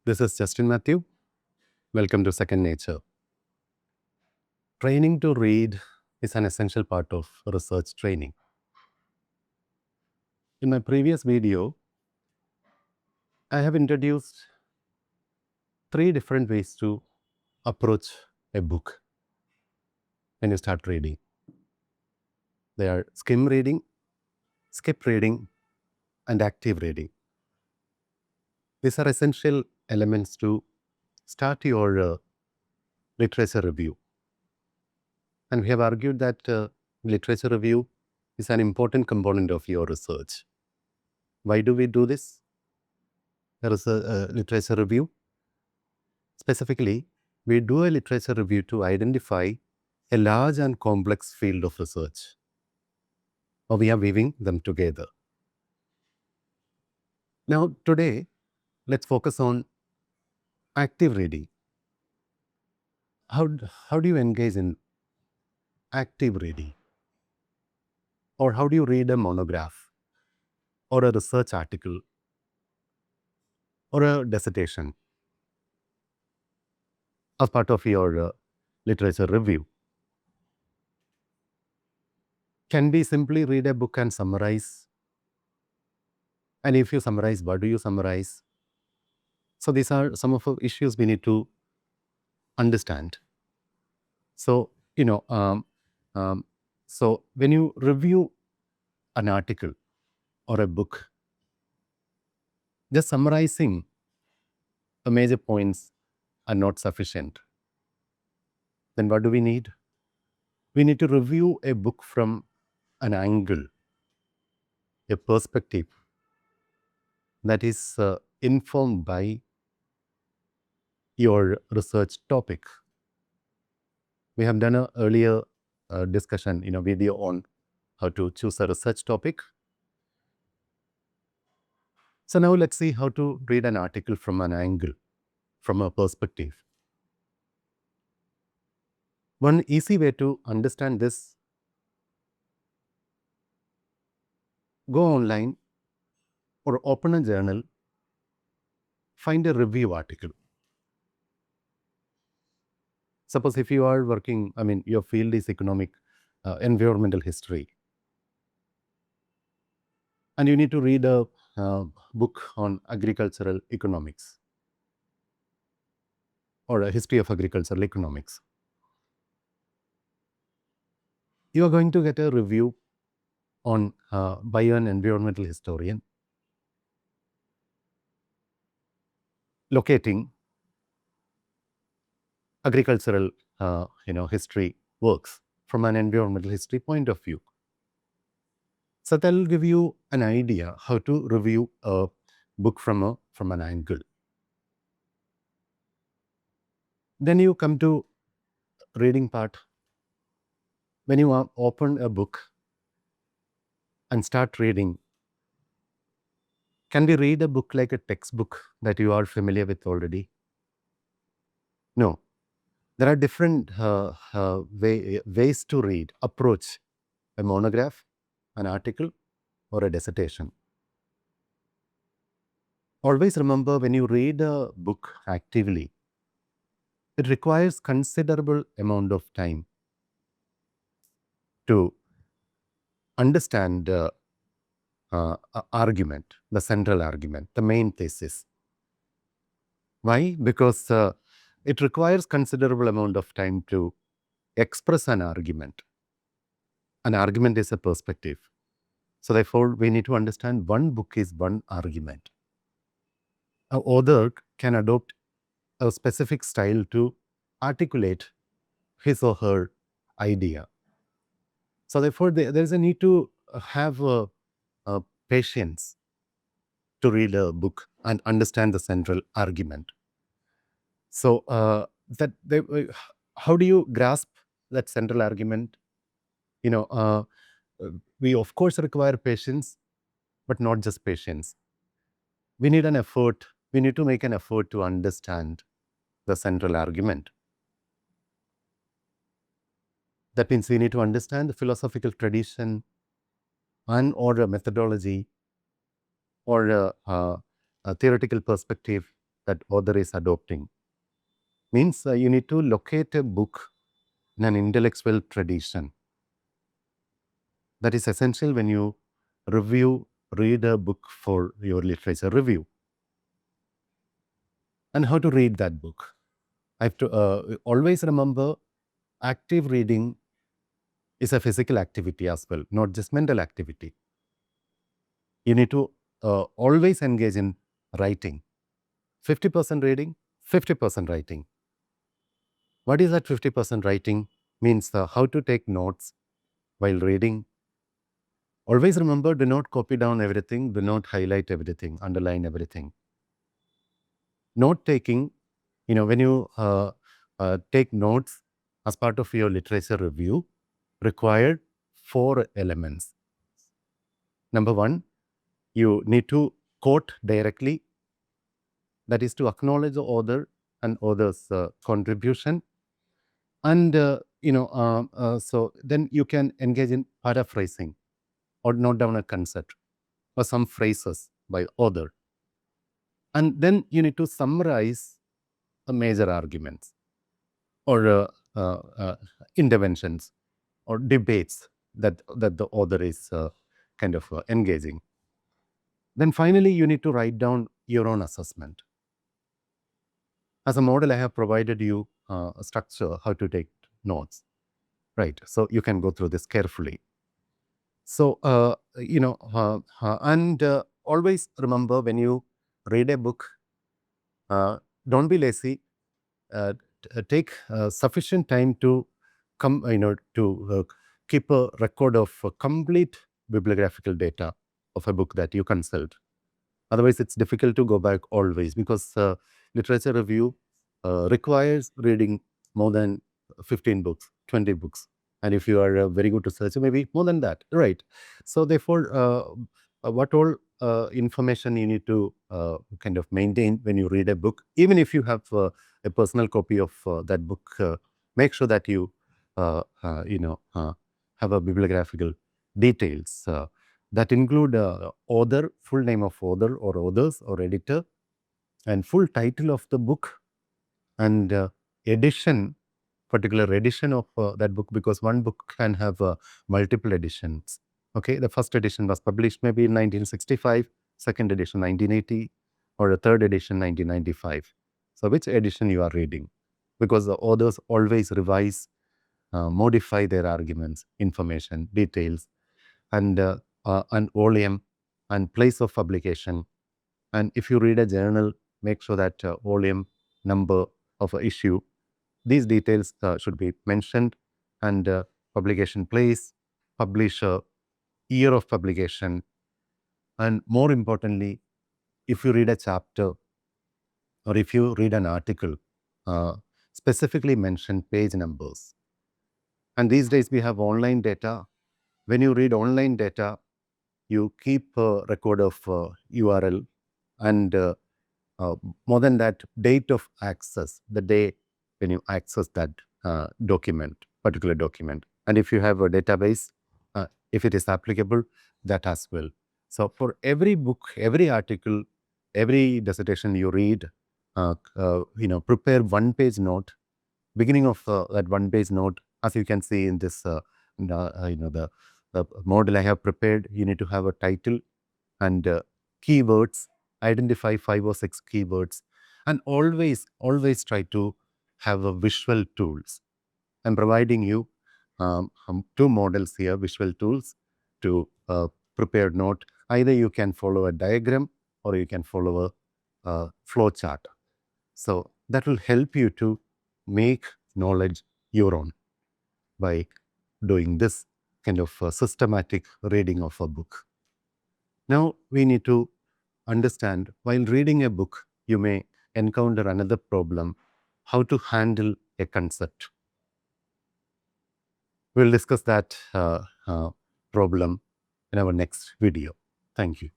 This is Justin Matthew. Welcome to Second Nature. Training to read is an essential part of research training. In my previous video, I have introduced 3 different ways to approach a book when you start reading. They are skim reading, skip reading, and active reading. These are essential elements to start your literature review. And we have argued that literature review is an important component of your research. Why do we do this? There is a literature review. Specifically, we do a literature review to identify a large and complex field of research, or we are weaving them together. Now, today, let's focus on active reading. How do you engage in active reading? Or how do you read a monograph, or a research article, or a dissertation as part of your literature review? Can we simply read a book and summarize? And if you summarize, what do you summarize? So these are some of the issues we need to understand. So, so when you review an article or a book, just summarizing the major points are not sufficient. Then what do we need? We need to review a book from an angle, a perspective that is informed by your research topic. We have done an earlier discussion, video on how to choose a research topic. So now let's see how to read an article from an angle, from a perspective. One easy way to understand this: go online or open a journal, find a review article. Suppose if you are working, your field is economic, environmental history, and you need to read a book on agricultural economics or a history of agricultural economics. You are going to get a review on by an environmental historian locating agricultural history works from an environmental history point of view. So that will give you an idea how to review a book from an angle. Then you come to reading part. When you open a book and start reading, can we read a book like a textbook that you are familiar with already? No. There are different ways to read, approach a monograph, an article, or a dissertation. Always remember, when you read a book actively, it requires considerable amount of time to understand argument, the central argument, the main thesis. Why? Because it requires considerable amount of time to express an argument. An argument is a perspective. So therefore, we need to understand one book is one argument. An author can adopt a specific style to articulate his or her idea. So therefore, there is a need to have patience to read a book and understand the central argument. So how do you grasp that central argument? We of course require patience, but not just patience. We need an effort. We need to make an effort to understand the central argument. That means we need to understand the philosophical tradition or a methodology or a theoretical perspective that author is adopting. Means you need to locate a book in an intellectual tradition. That is essential when you read a book for your literature review. And how to read that book? I have to always remember active reading is a physical activity as well, not just mental activity. You need to always engage in writing. 50% reading, 50% writing. What is that 50% writing? Means how to take notes while reading. Always remember, do not copy down everything, do not highlight everything, underline everything. Note taking, when you take notes as part of your literature review, required 4 elements. Number 1, you need to quote directly. That is to acknowledge the author and author's contribution. And, so then you can engage in paraphrasing or note down a concept or some phrases by author. And then you need to summarize the major arguments or interventions or debates that the author is kind of engaging. Then finally, you need to write down your own assessment. As a model, I have provided you a structure how to take notes, right? So you can go through this carefully. So, and always remember, when you read a book, don't be lazy. Take sufficient time to keep a record of complete bibliographical data of a book that you consult. Otherwise, it's difficult to go back always, because literature review requires reading more than 15 books, 20 books. And if you are a very good researcher, maybe more than that, right? So therefore, what all information you need to kind of maintain when you read a book, even if you have a personal copy of that book, make sure that you, have a bibliographical details that include author, full name of author or authors or editor, and full title of the book, and edition, particular edition of that book, because one book can have multiple editions. Okay, the first edition was published maybe in 1965, second edition 1980, or a third edition 1995. So which edition you are reading? Because the authors always revise, modify their arguments, information, details, and volume and place of publication. And if you read a journal, make sure that volume, number of a issue, these details should be mentioned, and publication place, publisher, year of publication, and more importantly, if you read a chapter or if you read an article, specifically mention page numbers. And these days we have online data. When you read online data, you keep a record of URL and more than that, date of access, the day when you access that particular document. And if you have a database, if it is applicable, that as well. So for every book, every article, every dissertation you read, prepare one-page note. Beginning of that one-page note, as you can see in this, the model I have prepared, you need to have a title and keywords. Identify 5 or 6 keywords, and always try to have a visual tools. I'm providing you 2 models here, visual tools to prepare note. Either you can follow a diagram or you can follow a flow chart. So that will help you to make knowledge your own by doing this kind of systematic reading of a book. Now we need to understand, while reading a book, you may encounter another problem: how to handle a concept. We'll discuss that problem in our next video. Thank you.